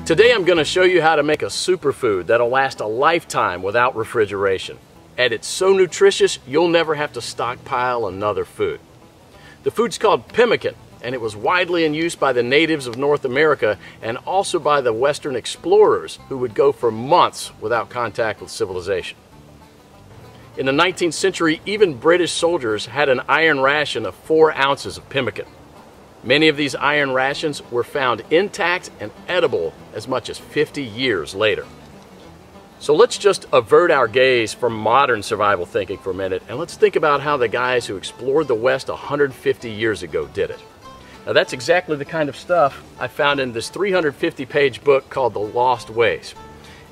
Today I'm going to show you how to make a superfood that'll last a lifetime without refrigeration. And it's so nutritious you'll never have to stockpile another food. The food's called pemmican, and it was widely in use by the natives of North America and also by the Western explorers who would go for months without contact with civilization. In the 19th century, even British soldiers had an iron ration of 4 ounces of pemmican. Many of these iron rations were found intact and edible as much as 50 years later. So let's just avert our gaze from modern survival thinking for a minute, and let's think about how the guys who explored the West 150 years ago did it. Now that's exactly the kind of stuff I found in this 350-page book called The Lost Ways.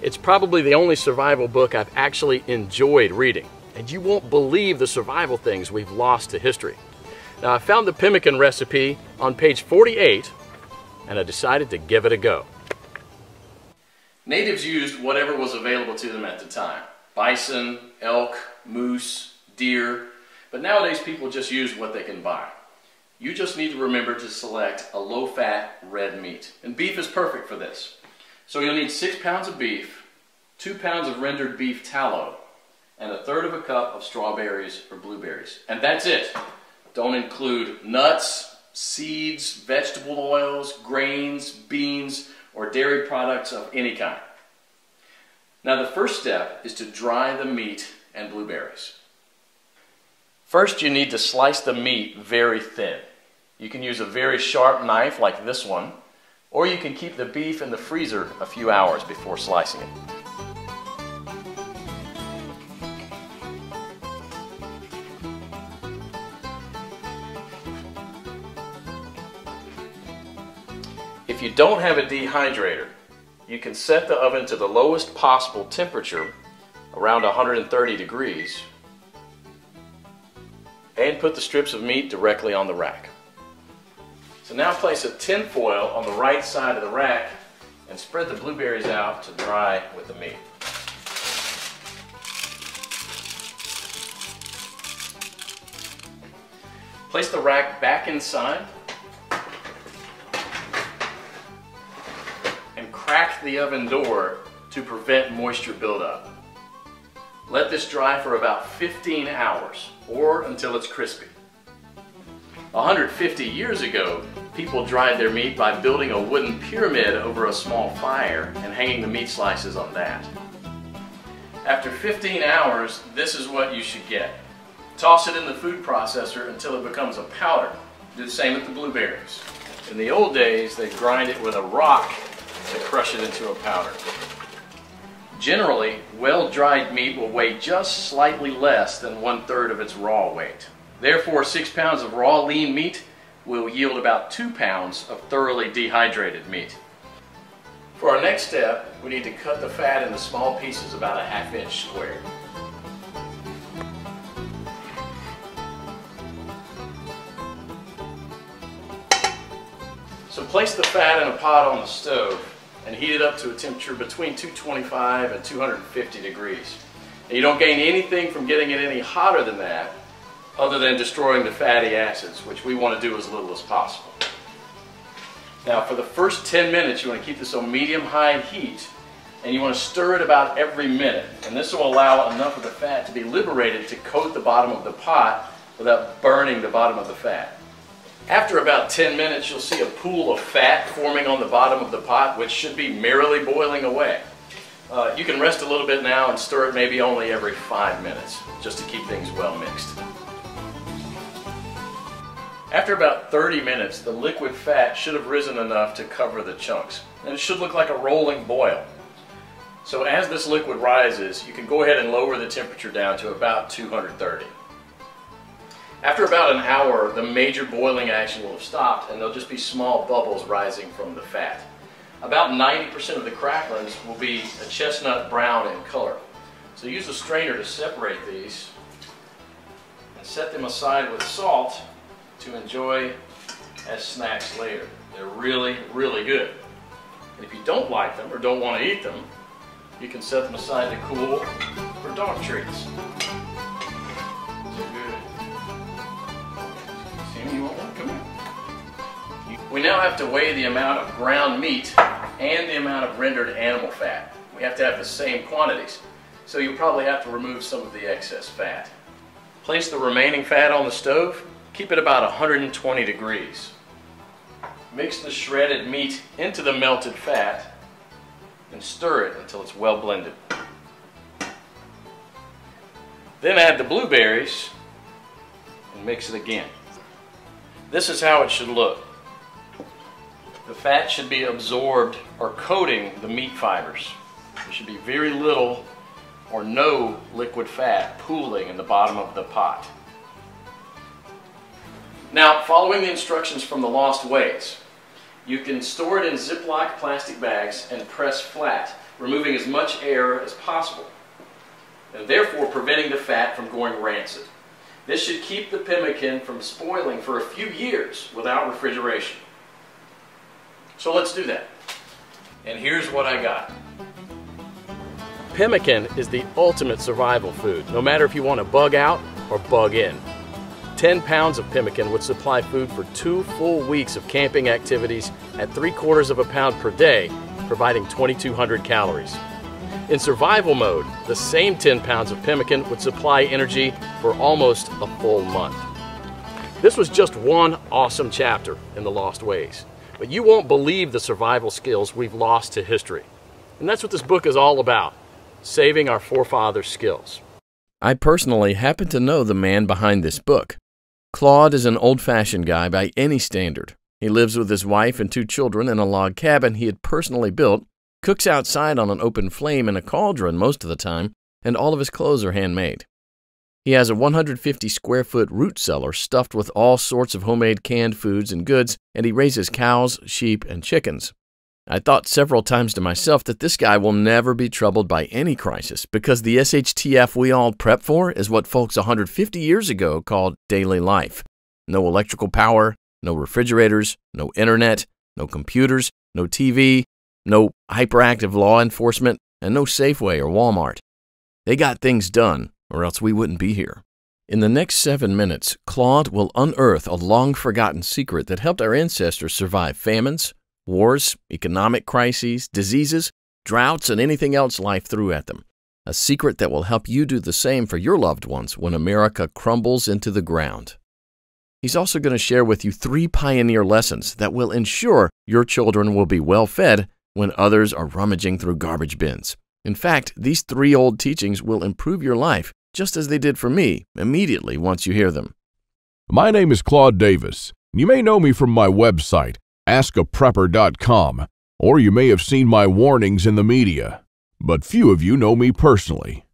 It's probably the only survival book I've actually enjoyed reading, and you won't believe the survival things we've lost to history. Now I found the pemmican recipe on page 48, and I decided to give it a go. Natives used whatever was available to them at the time. Bison, elk, moose, deer, but nowadays people just use what they can buy. You just need to remember to select a low-fat red meat, and beef is perfect for this. So you'll need 6 pounds of beef, 2 pounds of rendered beef tallow, and 1/3 cup of strawberries or blueberries. And that's it. Don't include nuts, seeds, vegetable oils, grains, beans, or dairy products of any kind. Now the first step is to dry the meat and blueberries. First you need to slice the meat very thin. You can use a very sharp knife like this one, or you can keep the beef in the freezer a few hours before slicing it. If you don't have a dehydrator, you can set the oven to the lowest possible temperature, around 130 degrees, and put the strips of meat directly on the rack. So now place a tin foil on the right side of the rack and spread the blueberries out to dry with the meat. Place the rack back inside and crack the oven door to prevent moisture buildup. Let this dry for about 15 hours or until it's crispy. 150 years ago, people dried their meat by building a wooden pyramid over a small fire and hanging the meat slices on that. After 15 hours, this is what you should get. Toss it in the food processor until it becomes a powder. Do the same with the blueberries. In the old days, they grind it with a rock to crush it into a powder. Generally, well-dried meat will weigh just slightly less than 1/3 of its raw weight. Therefore, 6 pounds of raw lean meat will yield about 2 pounds of thoroughly dehydrated meat. For our next step, we need to cut the fat into small pieces about a 1/2 inch square. So place the fat in a pot on the stove and heat it up to a temperature between 225 and 250 degrees. And you don't gain anything from getting it any hotter than that other than destroying the fatty acids, which we want to do as little as possible. Now for the first 10 minutes you want to keep this on medium-high heat, and you want to stir it about every minute, and this will allow enough of the fat to be liberated to coat the bottom of the pot without burning the bottom of the fat. After about 10 minutes, you'll see a pool of fat forming on the bottom of the pot, which should be merrily boiling away. You can rest a little bit now and stir it maybe only every 5 minutes, just to keep things well mixed. After about 30 minutes, the liquid fat should have risen enough to cover the chunks, and it should look like a rolling boil. So as this liquid rises, you can go ahead and lower the temperature down to about 230. After about an hour, the major boiling action will have stopped, and there'll just be small bubbles rising from the fat. About 90% of the cracklings will be a chestnut brown in color. So use a strainer to separate these and set them aside with salt to enjoy as snacks later. They're really, really good. And if you don't like them or don't want to eat them, you can set them aside to cool for dog treats. We now have to weigh the amount of ground meat and the amount of rendered animal fat. We have to have the same quantities, so you'll probably have to remove some of the excess fat. Place the remaining fat on the stove. Keep it about 120 degrees. Mix the shredded meat into the melted fat and stir it until it's well blended. Then add the blueberries and mix it again. This is how it should look. The fat should be absorbed or coating the meat fibers. There should be very little or no liquid fat pooling in the bottom of the pot. Now, following the instructions from the Lost Ways, you can store it in Ziploc plastic bags and press flat, removing as much air as possible, and therefore preventing the fat from going rancid. This should keep the pemmican from spoiling for a few years without refrigeration. So let's do that. And here's what I got. Pemmican is the ultimate survival food, no matter if you want to bug out or bug in. 10 pounds of pemmican would supply food for 2 full weeks of camping activities at 3/4 of a pound per day, providing 2,200 calories. In survival mode, the same 10 pounds of pemmican would supply energy for almost a full month. This was just one awesome chapter in the Lost Ways, but you won't believe the survival skills we've lost to history. And that's what this book is all about, saving our forefathers' skills. I personally happen to know the man behind this book. Claude is an old-fashioned guy by any standard. He lives with his wife and 2 children in a log cabin he had personally built, cooks outside on an open flame in a cauldron most of the time, and all of his clothes are handmade. He has a 150-square-foot root cellar stuffed with all sorts of homemade canned foods and goods, and he raises cows, sheep, and chickens. I thought several times to myself that this guy will never be troubled by any crisis because the SHTF we all prep for is what folks 150 years ago called daily life. No electrical power, no refrigerators, no internet, no computers, no TV, no hyperactive law enforcement, and no Safeway or Walmart. They got things done, or else we wouldn't be here. In the next 7 minutes, Claude will unearth a long-forgotten secret that helped our ancestors survive famines, wars, economic crises, diseases, droughts, and anything else life threw at them. A secret that will help you do the same for your loved ones when America crumbles into the ground. He's also going to share with you 3 pioneer lessons that will ensure your children will be well fed when others are rummaging through garbage bins. In fact, these 3 old teachings will improve your life just as they did for me immediately once you hear them. My name is Claude Davis. You may know me from my website, askaprepper.com, or you may have seen my warnings in the media, but few of you know me personally.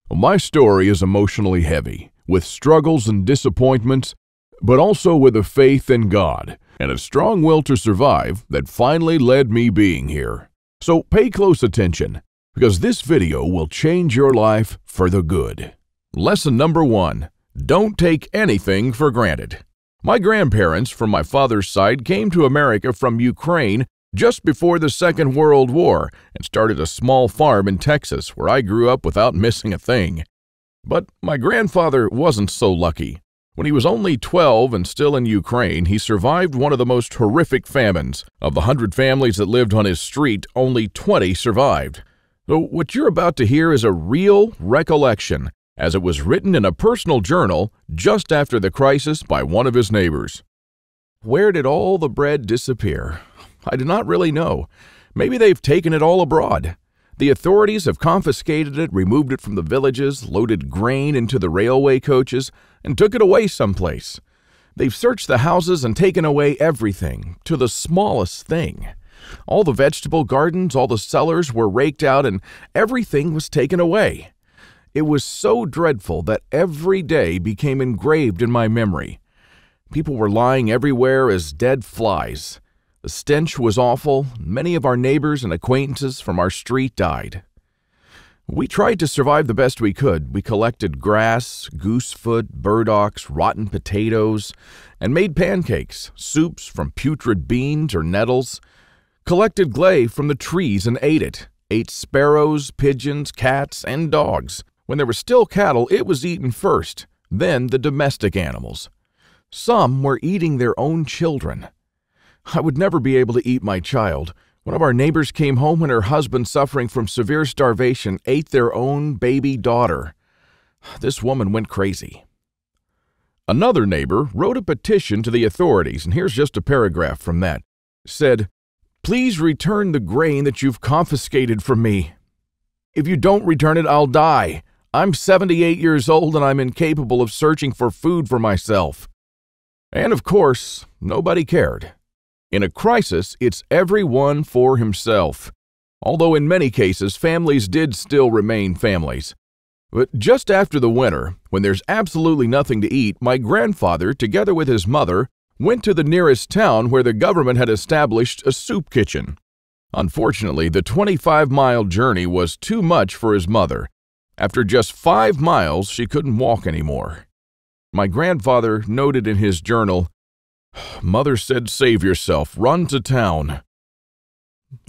My story is emotionally heavy, with struggles and disappointments, but also with a faith in God and a strong will to survive that finally led me being here. So pay close attention, because this video will change your life for the good. Lesson number 1, don't take anything for granted. My grandparents from my father's side came to America from Ukraine just before the Second World War and started a small farm in Texas where I grew up without missing a thing. But my grandfather wasn't so lucky. When he was only 12 and still in Ukraine, he survived one of the most horrific famines. Of the 100 families that lived on his street, only 20 survived. So what you're about to hear is a real recollection, as it was written in a personal journal just after the crisis by one of his neighbors. Where did all the bread disappear? I do not really know. Maybe they've taken it all abroad. The authorities have confiscated it, removed it from the villages, loaded grain into the railway coaches, and took it away someplace. They've searched the houses and taken away everything, to the smallest thing. All the vegetable gardens, all the cellars were raked out, and everything was taken away. It was so dreadful that every day became engraved in my memory. People were lying everywhere as dead flies. The stench was awful. Many of our neighbors and acquaintances from our street died. We tried to survive the best we could. We collected grass, goosefoot, burdocks, rotten potatoes, and made pancakes, soups from putrid beans or nettles, collected clay from the trees and ate it, ate sparrows, pigeons, cats, and dogs. When there were still cattle, it was eaten first, then the domestic animals. Some were eating their own children. I would never be able to eat my child. One of our neighbors came home when her husband, suffering from severe starvation, ate their own baby daughter. This woman went crazy. Another neighbor wrote a petition to the authorities, and here's just a paragraph from that. It said, "Please return the grain that you've confiscated from me. If you don't return it, I'll die. I'm 78 years old and I'm incapable of searching for food for myself." And of course, nobody cared. In a crisis, it's everyone for himself. Although in many cases, families did still remain families. But just after the winter, when there's absolutely nothing to eat, my grandfather, together with his mother, went to the nearest town where the government had established a soup kitchen. Unfortunately, the 25-mile journey was too much for his mother. After just 5 miles, she couldn't walk anymore. My grandfather noted in his journal, "Mother said, save yourself, run to town."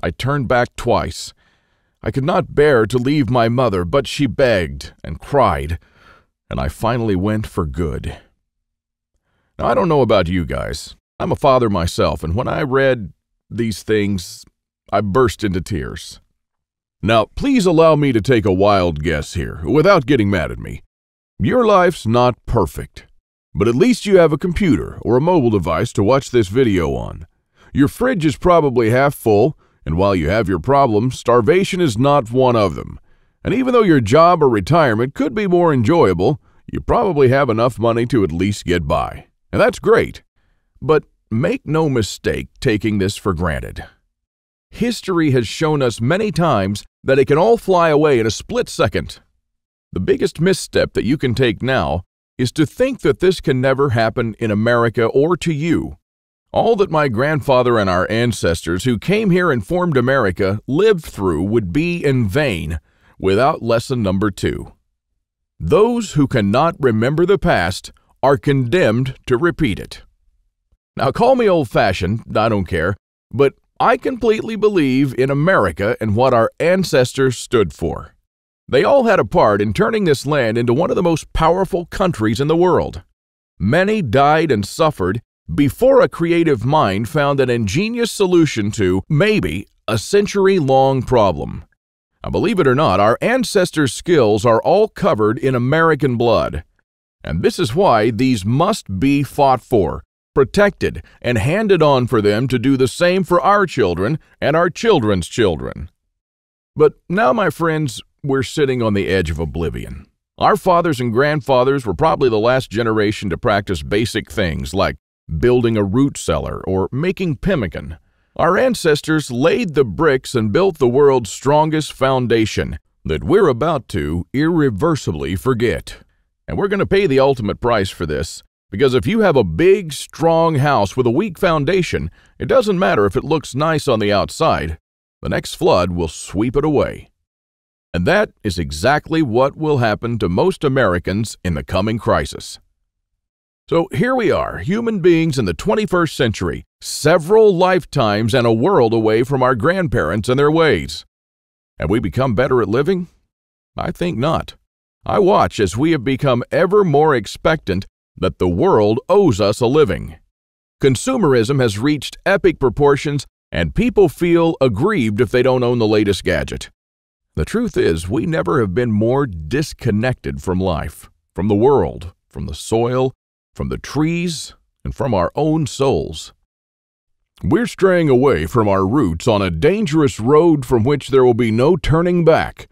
I turned back twice. I could not bear to leave my mother, but she begged and cried, and I finally went for good. Now, I don't know about you guys. I'm a father myself, and when I read these things, I burst into tears. Now, please allow me to take a wild guess here, without getting mad at me. Your life's not perfect, but at least you have a computer or a mobile device to watch this video on. Your fridge is probably half full, and while you have your problems, starvation is not one of them. And even though your job or retirement could be more enjoyable, you probably have enough money to at least get by. And that's great. But make no mistake taking this for granted. History has shown us many times that it can all fly away in a split second. The biggest misstep that you can take now is to think that this can never happen in America or to you. All that my grandfather and our ancestors who came here and formed America lived through would be in vain without lesson number 2. Those who cannot remember the past are condemned to repeat it. Now, call me old-fashioned, I don't care, but I completely believe in America and what our ancestors stood for. They all had a part in turning this land into one of the most powerful countries in the world. Many died and suffered before a creative mind found an ingenious solution to, maybe, a century-long problem. Now, believe it or not, our ancestors' skills are all covered in American blood. And this is why these must be fought for, protected, and handed on for them to do the same for our children and our children's children. But now, my friends, we're sitting on the edge of oblivion. Our fathers and grandfathers were probably the last generation to practice basic things like building a root cellar or making pemmican. Our ancestors laid the bricks and built the world's strongest foundation that we're about to irreversibly forget. And we're going to pay the ultimate price for this, because if you have a big, strong house with a weak foundation, it doesn't matter if it looks nice on the outside. The next flood will sweep it away. And that is exactly what will happen to most Americans in the coming crisis. So here we are, human beings in the 21st century, several lifetimes and a world away from our grandparents and their ways. Have we become better at living? I think not. I watch as we have become ever more expectant that the world owes us a living. Consumerism has reached epic proportions, and people feel aggrieved if they don't own the latest gadget. The truth is, we never have been more disconnected from life, from the world, from the soil, from the trees, and from our own souls. We're straying away from our roots on a dangerous road from which there will be no turning back.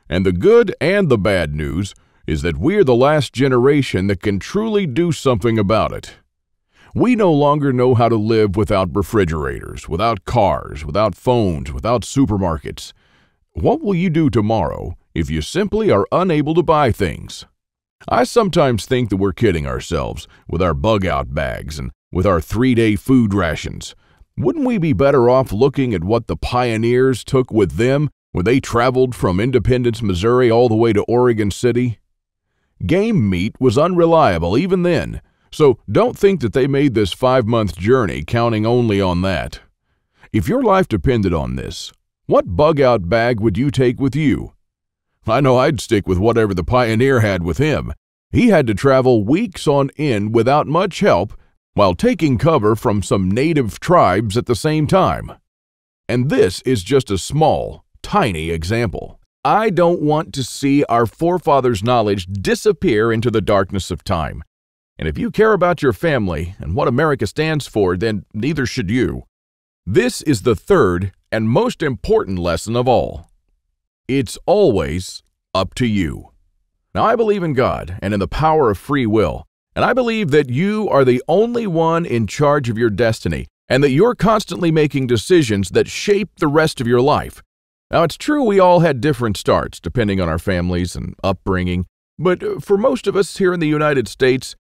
And the good and the bad news is that we're the last generation that can truly do something about it. We no longer know how to live without refrigerators, without cars, without phones, without supermarkets. What will you do tomorrow if you simply are unable to buy things? I sometimes think that we're kidding ourselves with our bug-out bags and with our 3-day food rations. Wouldn't we be better off looking at what the pioneers took with them when they traveled from Independence, Missouri all the way to Oregon City? Game meat was unreliable even then, so don't think that they made this 5-month journey counting only on that. If your life depended on this, what bug-out bag would you take with you? I know I'd stick with whatever the pioneer had with him. He had to travel weeks on end without much help while taking cover from some native tribes at the same time. And this is just a small, tiny example. I don't want to see our forefathers' knowledge disappear into the darkness of time. And if you care about your family and what America stands for, then neither should you. This is the third and most important lesson of all. It's always up to you. Now, I believe in God and in the power of free will, and I believe that you are the only one in charge of your destiny, and that you're constantly making decisions that shape the rest of your life. Now, it's true we all had different starts depending on our families and upbringing, but for most of us here in the United States,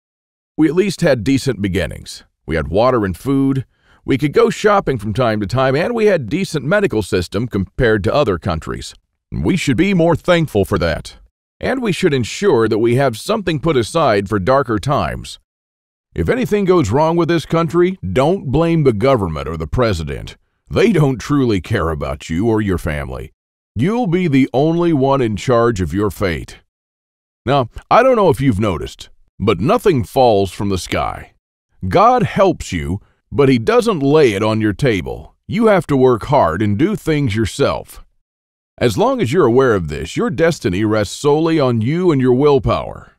we at least had decent beginnings. We had water and food, we could go shopping from time to time, and we had a decent medical system compared to other countries. We should be more thankful for that. And we should ensure that we have something put aside for darker times. If anything goes wrong with this country, don't blame the government or the president. They don't truly care about you or your family. You'll be the only one in charge of your fate. Now, I don't know if you've noticed, but nothing falls from the sky. God helps you, but He doesn't lay it on your table. You have to work hard and do things yourself. As long as you're aware of this, your destiny rests solely on you and your willpower.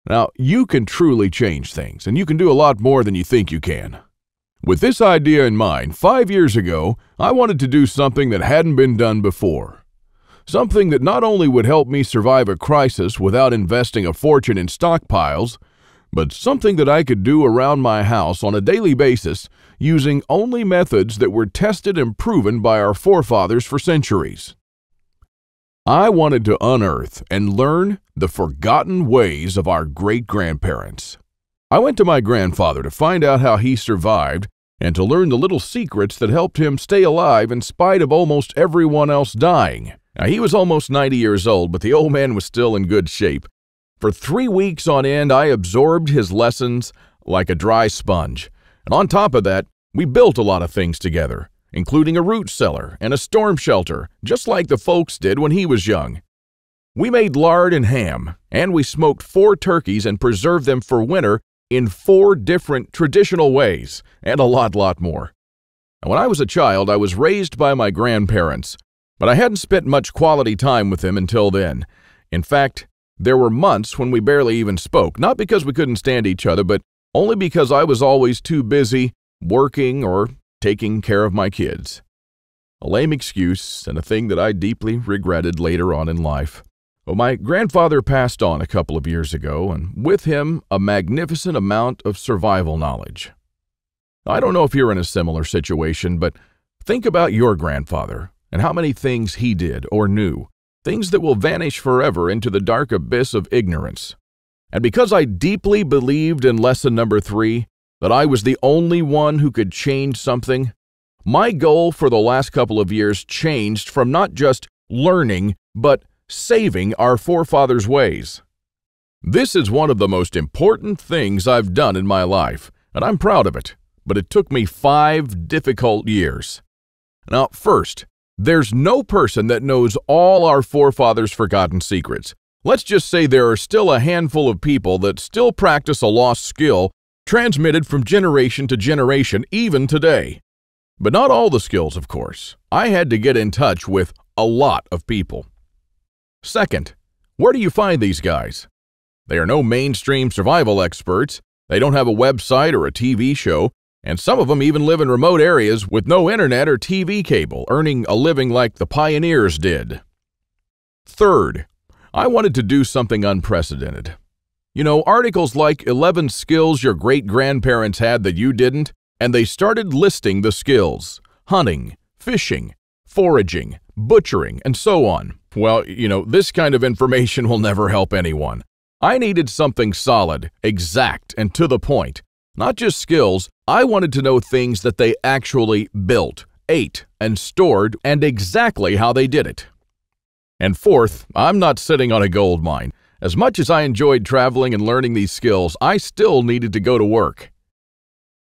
Now, you can truly change things, and you can do a lot more than you think you can. With this idea in mind, 5 years ago, I wanted to do something that hadn't been done before. Something that not only would help me survive a crisis without investing a fortune in stockpiles, but something that I could do around my house on a daily basis using only methods that were tested and proven by our forefathers for centuries. I wanted to unearth and learn the forgotten ways of our great-grandparents. I went to my grandfather to find out how he survived and to learn the little secrets that helped him stay alive in spite of almost everyone else dying. Now, he was almost 90 years old, but the old man was still in good shape. For 3 weeks on end, I absorbed his lessons like a dry sponge. And on top of that, we built a lot of things together, including a root cellar and a storm shelter, just like the folks did when he was young. We made lard and ham, and we smoked 4 turkeys and preserved them for winter in 4 different traditional ways, and a lot more. And when I was a child, I was raised by my grandparents, but I hadn't spent much quality time with them until then. In fact, there were months when we barely even spoke, not because we couldn't stand each other, but only because I was always too busy working or taking care of my kids. A lame excuse and a thing that I deeply regretted later on in life. Well, my grandfather passed on a couple of years ago, and with him, a magnificent amount of survival knowledge. I don't know if you're in a similar situation, but think about your grandfather and how many things he did or knew, things that will vanish forever into the dark abyss of ignorance. And because I deeply believed in lesson number 3, that I was the only one who could change something, my goal for the last couple of years changed from not just learning, but saving our forefathers' ways. This is one of the most important things I've done in my life, and I'm proud of it, but it took me 5 difficult years. Now, first, there's no person that knows all our forefathers' forgotten secrets. Let's just say there are still a handful of people that still practice a lost skill transmitted from generation to generation, even today. But not all the skills, of course. I had to get in touch with a lot of people. Second, where do you find these guys? They are no mainstream survival experts, they don't have a website or a TV show, and some of them even live in remote areas with no internet or TV cable, earning a living like the pioneers did. Third, I wanted to do something unprecedented. You know, articles like 11 skills your great-grandparents had that you didn't, and they started listing the skills: hunting, fishing, foraging, butchering, and so on. Well, you know, this kind of information will never help anyone. I needed something solid, exact, and to the point. Not just skills, I wanted to know things that they actually built, ate, and stored, and exactly how they did it. And fourth, I'm not sitting on a gold mine. As much as I enjoyed traveling and learning these skills, I still needed to go to work.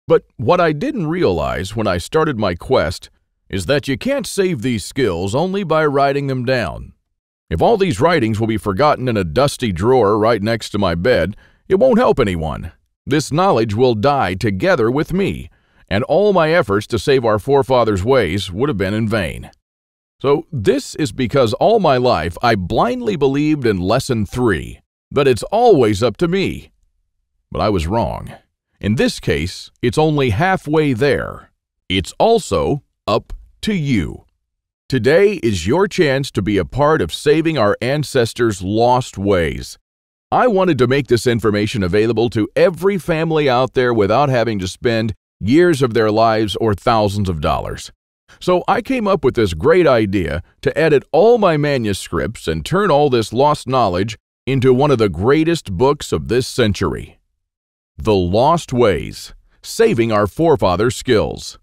But what I didn't realize when I started my quest is that you can't save these skills only by writing them down. If all these writings will be forgotten in a dusty drawer right next to my bed, it won't help anyone. This knowledge will die together with me, and all my efforts to save our forefathers' ways would have been in vain. So this is because all my life I blindly believed in Lesson 3, that it's always up to me. But I was wrong. In this case, it's only halfway there. It's also up to you. Today is your chance to be a part of saving our ancestors' lost ways. I wanted to make this information available to every family out there without having to spend years of their lives or thousands of dollars. So I came up with this great idea to edit all my manuscripts and turn all this lost knowledge into one of the greatest books of this century. The Lost Ways, Saving Our Forefathers' Skills.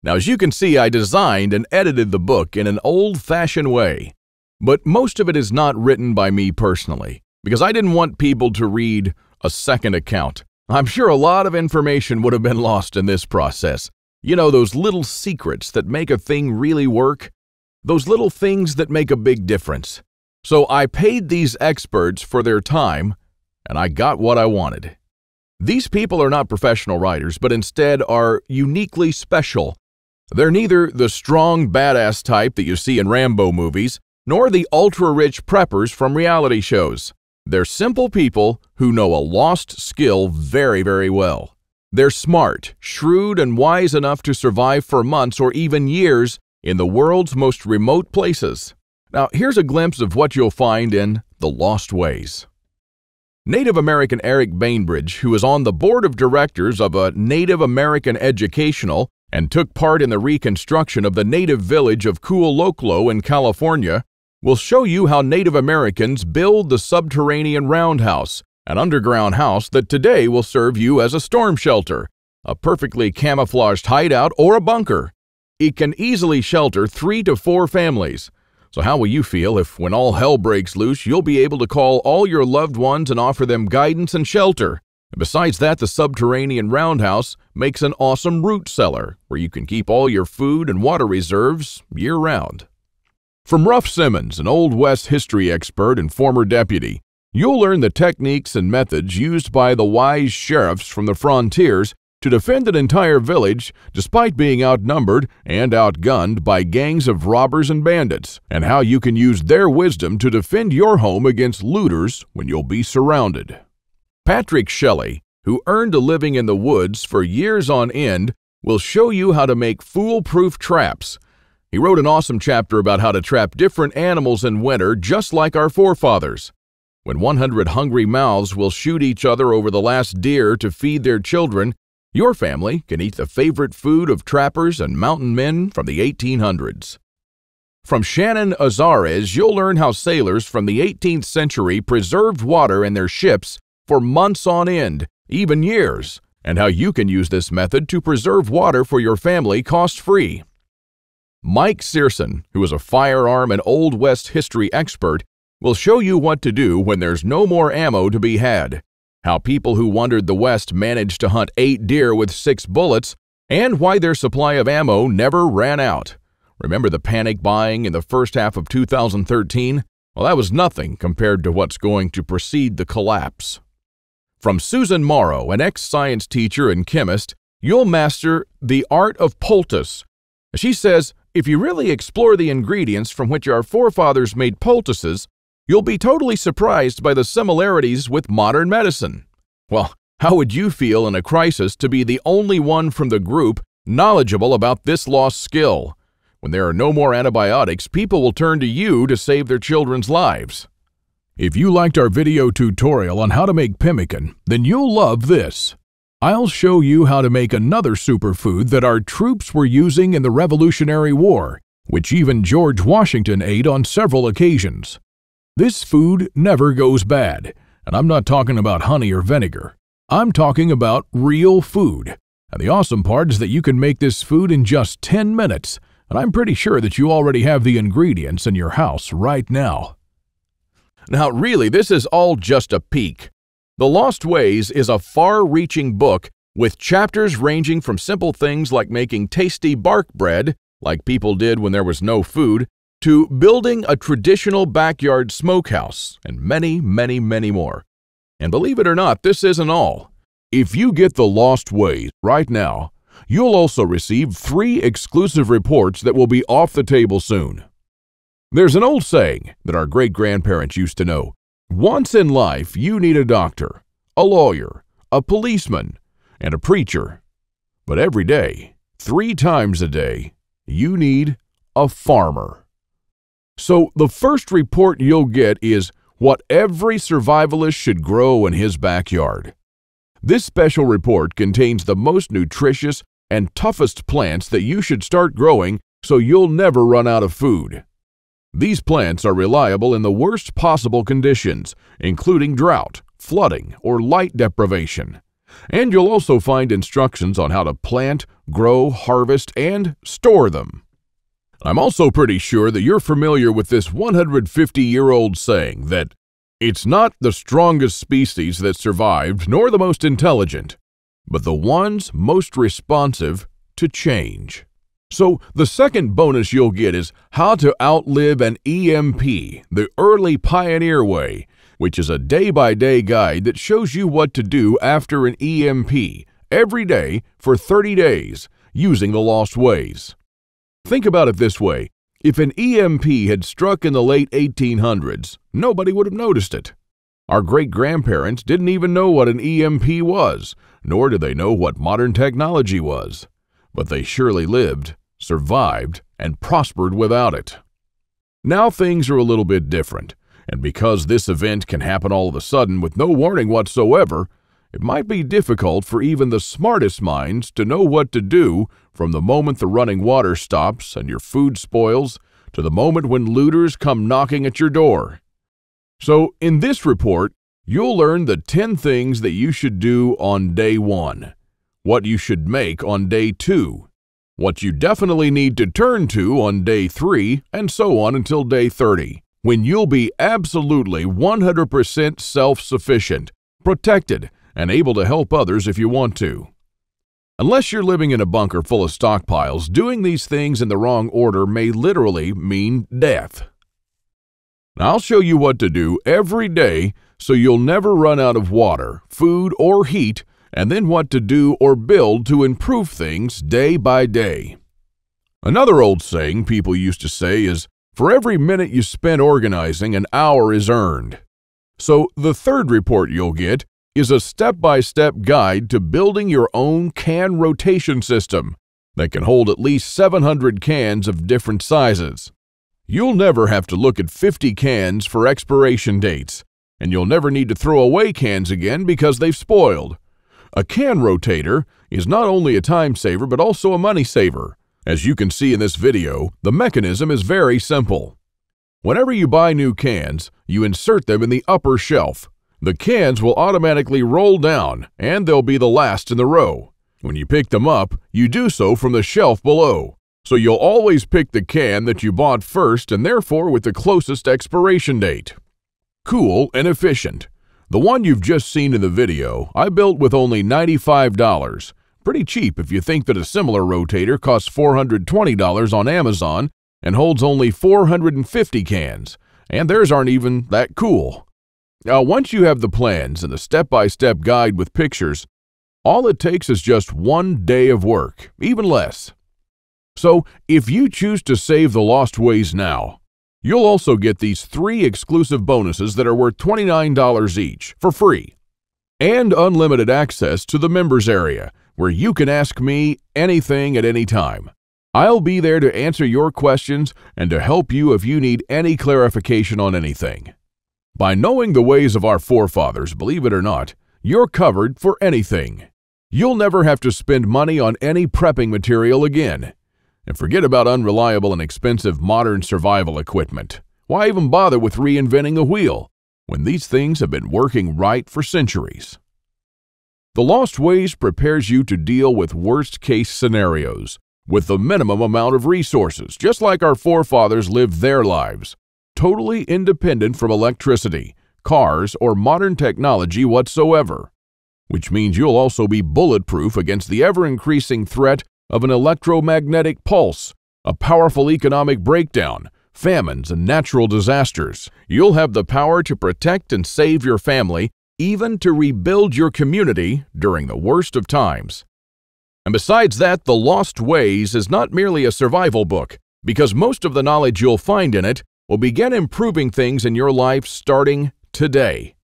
Now, as you can see, I designed and edited the book in an old-fashioned way, but most of it is not written by me personally, because I didn't want people to read a second account. I'm sure a lot of information would have been lost in this process. You know, those little secrets that make a thing really work? Those little things that make a big difference. So I paid these experts for their time, and I got what I wanted. These people are not professional writers, but instead are uniquely special. They're neither the strong, badass type that you see in Rambo movies, nor the ultra-rich preppers from reality shows. They're simple people who know a lost skill very, very well. They're smart, shrewd, and wise enough to survive for months or even years in the world's most remote places. Now, here's a glimpse of what you'll find in The Lost Ways. Native American Eric Bainbridge, who is on the board of directors of a Native American educational and took part in the reconstruction of the native village of Kualoklo in California, will show you how Native Americans build the subterranean roundhouse, an underground house that today will serve you as a storm shelter, a perfectly camouflaged hideout, or a bunker. It can easily shelter 3 to 4 families. So how will you feel if, when all hell breaks loose, you'll be able to call all your loved ones and offer them guidance and shelter? And besides that, the subterranean roundhouse makes an awesome root cellar where you can keep all your food and water reserves year-round. From Ruff Simmons, an Old West history expert and former deputy, you'll learn the techniques and methods used by the wise sheriffs from the frontiers to defend an entire village despite being outnumbered and outgunned by gangs of robbers and bandits, and how you can use their wisdom to defend your home against looters when you'll be surrounded. Patrick Shelley, who earned a living in the woods for years on end, will show you how to make foolproof traps. He wrote an awesome chapter about how to trap different animals in winter just like our forefathers. When 100 hungry mouths will shoot each other over the last deer to feed their children, your family can eat the favorite food of trappers and mountain men from the 1800s. From Shannon Azares, you'll learn how sailors from the 18th century preserved water in their ships for months on end, even years, and how you can use this method to preserve water for your family cost-free. Mike Searson, who is a firearm and Old West history expert, will show you what to do when there's no more ammo to be had, how people who wandered the West managed to hunt 8 deer with 6 bullets, and why their supply of ammo never ran out. Remember the panic buying in the first half of 2013? Well, that was nothing compared to what's going to precede the collapse. From Susan Morrow, an ex-science teacher and chemist, you'll master the art of poultice. She says, if you really explore the ingredients from which our forefathers made poultices, you'll be totally surprised by the similarities with modern medicine. Well, how would you feel in a crisis to be the only one from the group knowledgeable about this lost skill? When there are no more antibiotics, people will turn to you to save their children's lives. If you liked our video tutorial on how to make pemmican, then you'll love this. I'll show you how to make another superfood that our troops were using in the Revolutionary War, which even George Washington ate on several occasions. This food never goes bad, and I'm not talking about honey or vinegar. I'm talking about real food. And the awesome part is that you can make this food in just 10 minutes, and I'm pretty sure that you already have the ingredients in your house right now. Now, really, this is all just a peek. The Lost Ways is a far-reaching book with chapters ranging from simple things like making tasty bark bread, like people did when there was no food, to building a traditional backyard smokehouse, and many, many, many more. And believe it or not, this isn't all. If you get The Lost Ways right now, You'll also receive 3 exclusive reports that will be off the table soon. There's an old saying that our great-grandparents used to know. Once in life, you need a doctor, a lawyer, a policeman, and a preacher. But every day, 3 times a day, you need a farmer. So the first report you'll get is what every survivalist should grow in his backyard. This special report contains the most nutritious and toughest plants that you should start growing so you'll never run out of food. These plants are reliable in the worst possible conditions, including drought, flooding, or light deprivation. And you'll also find instructions on how to plant, grow, harvest, and store them. I'm also pretty sure that you're familiar with this 150-year-old saying that it's not the strongest species that survived nor the most intelligent, but the ones most responsive to change. So the second bonus you'll get is how to outlive an EMP, the early pioneer way, which is a day-by-day guide that shows you what to do after an EMP every day for 30 days using the lost ways. Think about it this way. If an EMP had struck in the late 1800s, nobody would have noticed it. Our great-grandparents didn't even know what an EMP was, nor did they know what modern technology was. But they surely lived, survived, and prospered without it. Now things are a little bit different, and because this event can happen all of a sudden with no warning whatsoever, it might be difficult for even the smartest minds to know what to do from the moment the running water stops and your food spoils to the moment when looters come knocking at your door. So in this report, you'll learn the 10 things that you should do on day 1, what you should make on day 2, what you definitely need to turn to on day 3, and so on until day 30, when you'll be absolutely 100% self-sufficient, protected, and able to help others if you want to. Unless you're living in a bunker full of stockpiles, doing these things in the wrong order may literally mean death. Now, I'll show you what to do every day so you'll never run out of water, food, or heat, and then what to do or build to improve things day by day. Another old saying people used to say is, for every minute you spend organizing, an hour is earned. So the third report you'll get is a step-by-step guide to building your own can rotation system that can hold at least 700 cans of different sizes. You'll never have to look at 50 cans for expiration dates, and you'll never need to throw away cans again because they've spoiled. A can rotator is not only a time saver but also a money saver. As you can see in this video, the mechanism is very simple. Whenever you buy new cans, you insert them in the upper shelf. The cans will automatically roll down, and they'll be the last in the row. When you pick them up, you do so from the shelf below. So you'll always pick the can that you bought first and therefore with the closest expiration date. Cool and efficient. The one you've just seen in the video, I built with only $95. Pretty cheap if you think that a similar rotator costs $420 on Amazon and holds only 450 cans, and theirs aren't even that cool. Now, once you have the plans and the step-by-step guide with pictures, all it takes is just 1 day of work, even less. So, if you choose to save the lost ways now, you'll also get these 3 exclusive bonuses that are worth $29 each, for free, and unlimited access to the members area, where you can ask me anything at any time. I'll be there to answer your questions and to help you if you need any clarification on anything. By knowing the ways of our forefathers, believe it or not, you're covered for anything. You'll never have to spend money on any prepping material again. And forget about unreliable and expensive modern survival equipment. Why even bother with reinventing a wheel when these things have been working right for centuries? The Lost Ways prepares you to deal with worst-case scenarios with the minimum amount of resources, just like our forefathers lived their lives, totally independent from electricity, cars, or modern technology whatsoever, which means you'll also be bulletproof against the ever-increasing threat of an electromagnetic pulse, a powerful economic breakdown, famines, and natural disasters. You'll have the power to protect and save your family, even to rebuild your community during the worst of times. And besides that, The Lost Ways is not merely a survival book, because most of the knowledge you'll find in it will begin improving things in your life starting today.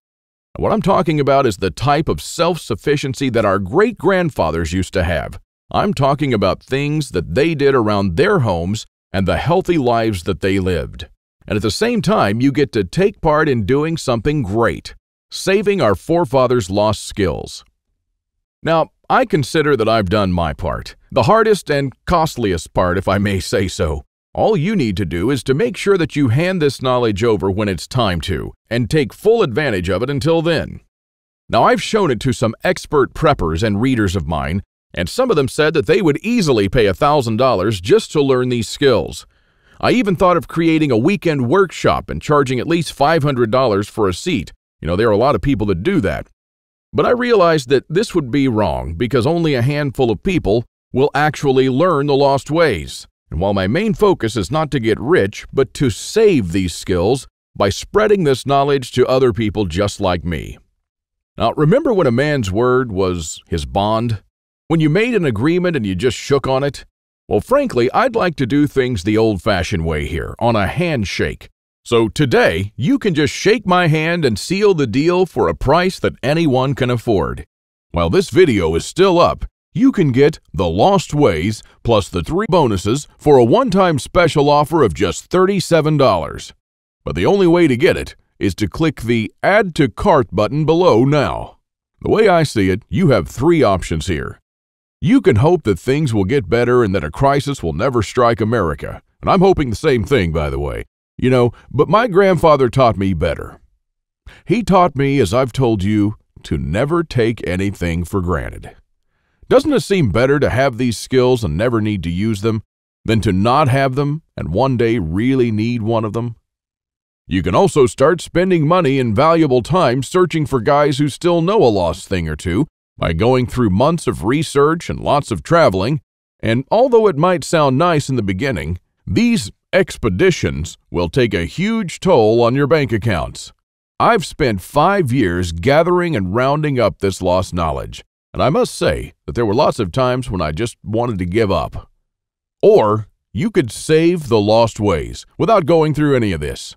What I'm talking about is the type of self-sufficiency that our great-grandfathers used to have. I'm talking about things that they did around their homes and the healthy lives that they lived. And at the same time, you get to take part in doing something great, saving our forefathers' lost skills. Now, I consider that I've done my part, the hardest and costliest part, if I may say so. All you need to do is to make sure that you hand this knowledge over when it's time to, and take full advantage of it until then. Now, I've shown it to some expert preppers and readers of mine, and some of them said that they would easily pay $1,000 just to learn these skills. I even thought of creating a weekend workshop and charging at least $500 for a seat. There are a lot of people that do that. But I realized that this would be wrong because only a handful of people will actually learn the lost ways. And while my main focus is not to get rich, but to save these skills by spreading this knowledge to other people just like me. Now, remember when a man's word was his bond? When you made an agreement and you just shook on it? Well, frankly, I'd like to do things the old-fashioned way here, on a handshake. So today, you can just shake my hand and seal the deal for a price that anyone can afford. While this video is still up, you can get The Lost Ways plus the 3 bonuses for a one-time special offer of just $37. But the only way to get it is to click the Add to Cart button below now. The way I see it, you have 3 options here. You can hope that things will get better and that a crisis will never strike America. And I'm hoping the same thing, by the way. But my grandfather taught me better. He taught me, as I've told you, to never take anything for granted. Doesn't it seem better to have these skills and never need to use them than to not have them and one day really need one of them? You can also start spending money and valuable time searching for guys who still know a lost thing or two by going through months of research and lots of traveling. And although it might sound nice in the beginning, these expeditions will take a huge toll on your bank accounts. I've spent 5 years gathering and rounding up this lost knowledge, and I must say that there were lots of times when I just wanted to give up. Or you could save the lost ways without going through any of this.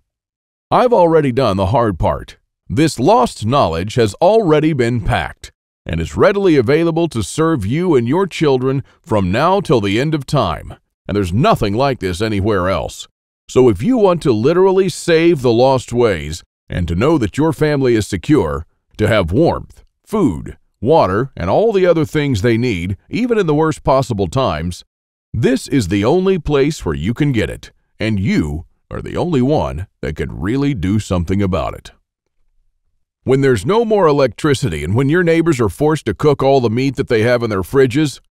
I've already done the hard part. This lost knowledge has already been packed and is readily available to serve you and your children from now till the end of time. And there's nothing like this anywhere else. So if you want to literally save the lost ways and to know that your family is secure, to have warmth, food, water, and all the other things they need, even in the worst possible times, this is the only place where you can get it, and you are the only one that can really do something about it. When there's no more electricity and when your neighbors are forced to cook all the meat that they have in their fridges,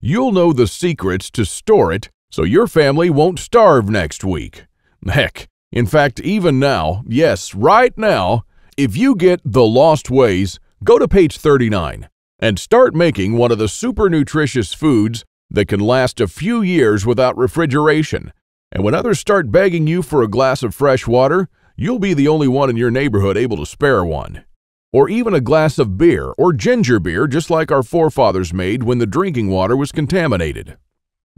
you'll know the secrets to store it so your family won't starve next week. Heck, in fact, even now, yes, right now, if you get The Lost Ways, go to page 39 and start making one of the super nutritious foods that can last a few years without refrigeration. And when others start begging you for a glass of fresh water, you'll be the only one in your neighborhood able to spare one. Or even a glass of beer or ginger beer, just like our forefathers made when the drinking water was contaminated.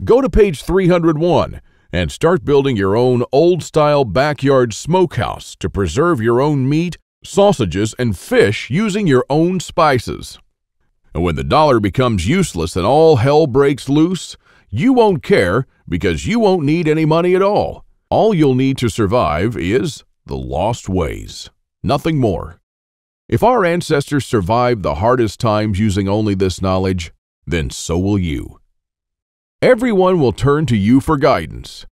Go to page 301 and start building your own old-style backyard smokehouse to preserve your own meat, sausages, and fish using your own spices. And when the dollar becomes useless and all hell breaks loose, you won't care because you won't need any money at all. All you'll need to survive is the lost ways. Nothing more. If our ancestors survived the hardest times using only this knowledge, then so will you. Everyone will turn to you for guidance.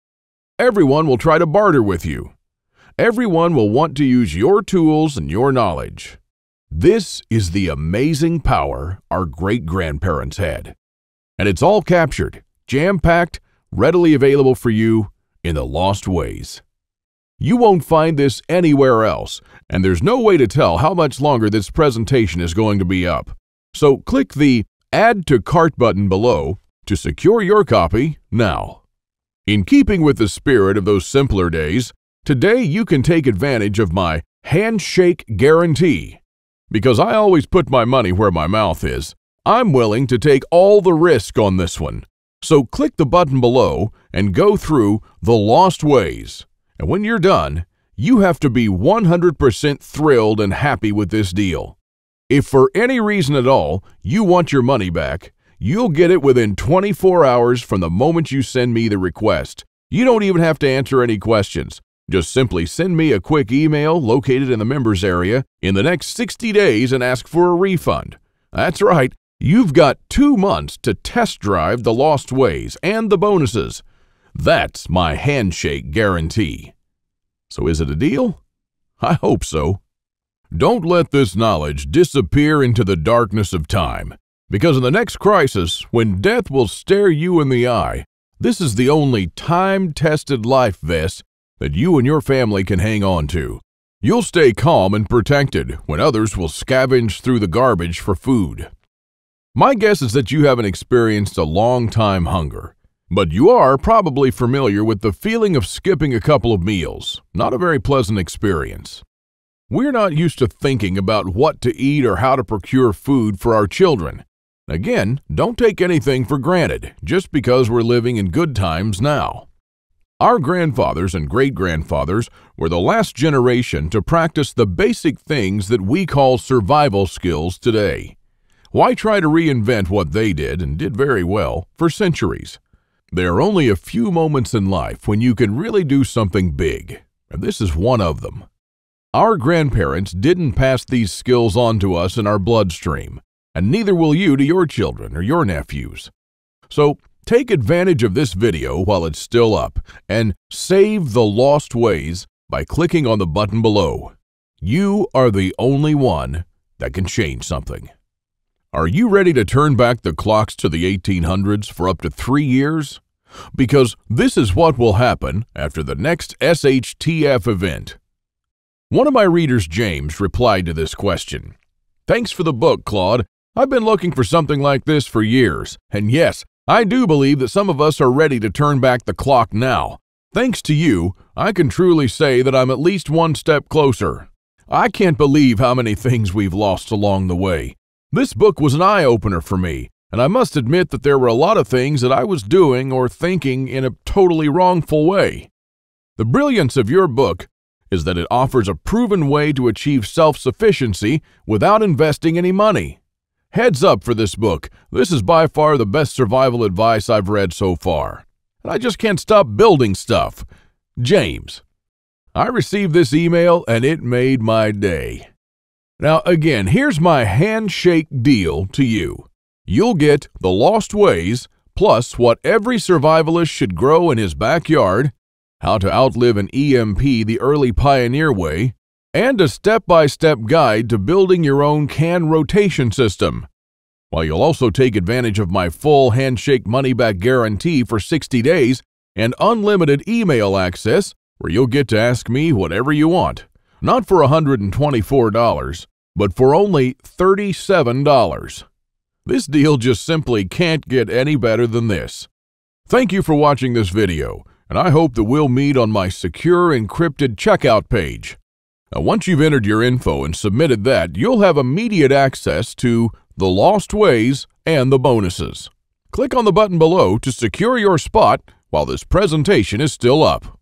Everyone will try to barter with you. Everyone will want to use your tools and your knowledge. This is the amazing power our great-grandparents had. And it's all captured, jam-packed, readily available for you in The Lost Ways. You won't find this anywhere else, and there's no way to tell how much longer this presentation is going to be up. So click the Add to Cart button below to secure your copy now. In keeping with the spirit of those simpler days, today you can take advantage of my handshake guarantee. Because I always put my money where my mouth is, I'm willing to take all the risk on this one. So click the button below and go through The Lost Ways. And when you're done, you have to be 100% thrilled and happy with this deal. If for any reason at all you want your money back, you'll get it within 24 hours from the moment you send me the request. You don't even have to answer any questions. Just simply send me a quick email located in the members area in the next 60 days and ask for a refund. That's right, you've got 2 months to test drive The Lost Ways and the bonuses. That's my handshake guarantee. So is it a deal? I hope so. Don't let this knowledge disappear into the darkness of time, because in the next crisis, when death will stare you in the eye, this is the only time-tested life vest that you and your family can hang on to. You'll stay calm and protected when others will scavenge through the garbage for food. My guess is that you haven't experienced a long-time hunger, but you are probably familiar with the feeling of skipping a couple of meals. Not a very pleasant experience. We're not used to thinking about what to eat or how to procure food for our children. Again, don't take anything for granted just because we're living in good times now. Our grandfathers and great-grandfathers were the last generation to practice the basic things that we call survival skills today. Why try to reinvent what they did, and did very well, for centuries? There are only a few moments in life when you can really do something big, and this is one of them. Our grandparents didn't pass these skills on to us in our bloodstream, and neither will you to your children or your nephews. So, take advantage of this video while it's still up and save The Lost Ways by clicking on the button below. You are the only one that can change something. Are you ready to turn back the clocks to the 1800s for up to 3 years? Because this is what will happen after the next SHTF event. One of my readers, James, replied to this question. Thanks for the book, Claude. I've been looking for something like this for years, and yes, I do believe that some of us are ready to turn back the clock now. Thanks to you, I can truly say that I'm at least one step closer. I can't believe how many things we've lost along the way. This book was an eye-opener for me, and I must admit that there were a lot of things that I was doing or thinking in a totally wrongful way. The brilliance of your book is that it offers a proven way to achieve self-sufficiency without investing any money. Heads up for this book. This is by far the best survival advice I've read so far. And I just can't stop building stuff. James. I received this email and it made my day. Now again, here's my handshake deal to you. You'll get The Lost Ways, plus what every survivalist should grow in his backyard, how to outlive an EMP the early pioneer way, and a step-by-step guide to building your own can rotation system. While you'll also take advantage of my full handshake money-back guarantee for 60 days and unlimited email access where you'll get to ask me whatever you want. Not for $124, but for only $37. This deal just simply can't get any better than this. Thank you for watching this video, and I hope that we'll meet on my secure encrypted checkout page. Now, once you've entered your info and submitted that, you'll have immediate access to The Lost Ways and the bonuses. Click on the button below to secure your spot while this presentation is still up.